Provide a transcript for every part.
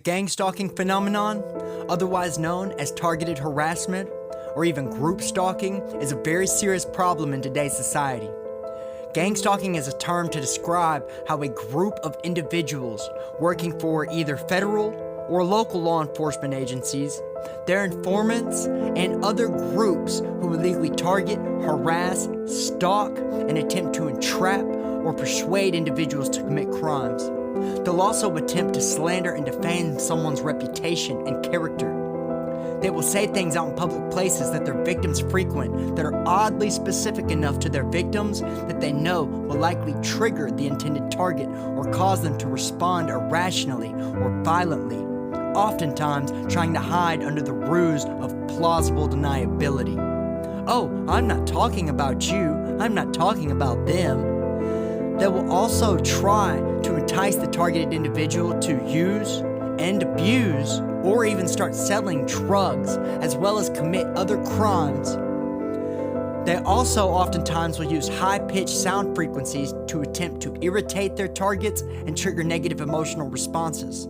Gang stalking phenomenon, otherwise known as targeted harassment or even group stalking, is a very serious problem in today's society. Gang stalking is a term to describe how a group of individuals working for either federal or local law enforcement agencies, their informants, and other groups who illegally target, harass, stalk, and attempt to entrap or persuade individuals to commit crimes. They'll also attempt to slander and defame someone's reputation and character. They will say things out in public places that their victims frequent that are oddly specific enough to their victims that they know will likely trigger the intended target or cause them to respond irrationally or violently, oftentimes trying to hide under the ruse of plausible deniability. Oh, I'm not talking about you, I'm not talking about them. They will also try to entice the targeted individual to use and abuse or even start selling drugs, as well as commit other crimes. They also oftentimes will use high-pitched sound frequencies to attempt to irritate their targets and trigger negative emotional responses.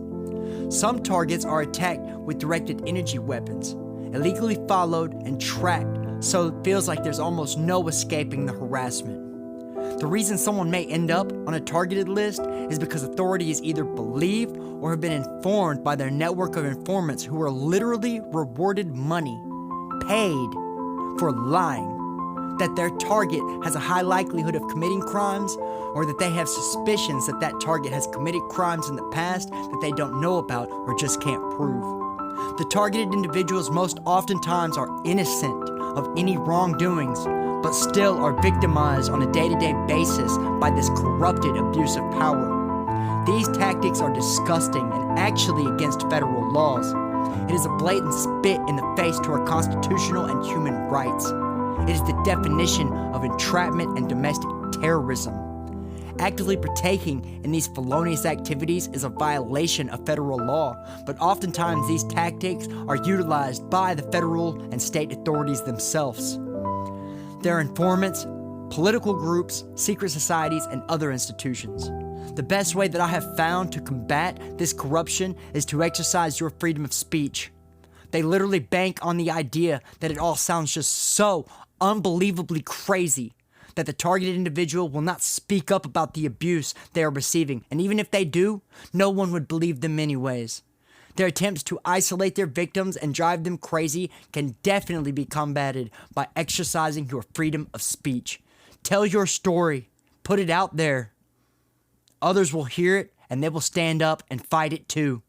Some targets are attacked with directed energy weapons, illegally followed and tracked, so it feels like there's almost no escaping the harassment. The reason someone may end up on a targeted list is because authorities either believe or have been informed by their network of informants who are literally rewarded money, paid for lying, that their target has a high likelihood of committing crimes, or that they have suspicions that that target has committed crimes in the past that they don't know about or just can't prove. The targeted individuals most oftentimes are innocent of any wrongdoings, but still are victimized on a day-to-day basis by this corrupted abuse of power. These tactics are disgusting and actually against federal laws. It is a blatant spit in the face to our constitutional and human rights. It is the definition of entrapment and domestic terrorism. Actively partaking in these felonious activities is a violation of federal law, but oftentimes these tactics are utilized by the federal and state authorities themselves. Their informants, political groups, secret societies, and other institutions. The best way that I have found to combat this corruption is to exercise your freedom of speech. They literally bank on the idea that it all sounds just so unbelievably crazy that the targeted individual will not speak up about the abuse they are receiving, and even if they do, no one would believe them anyways. Their attempts to isolate their victims and drive them crazy can definitely be combated by exercising your freedom of speech. Tell your story. Put it out there. Others will hear it, and they will stand up and fight it too.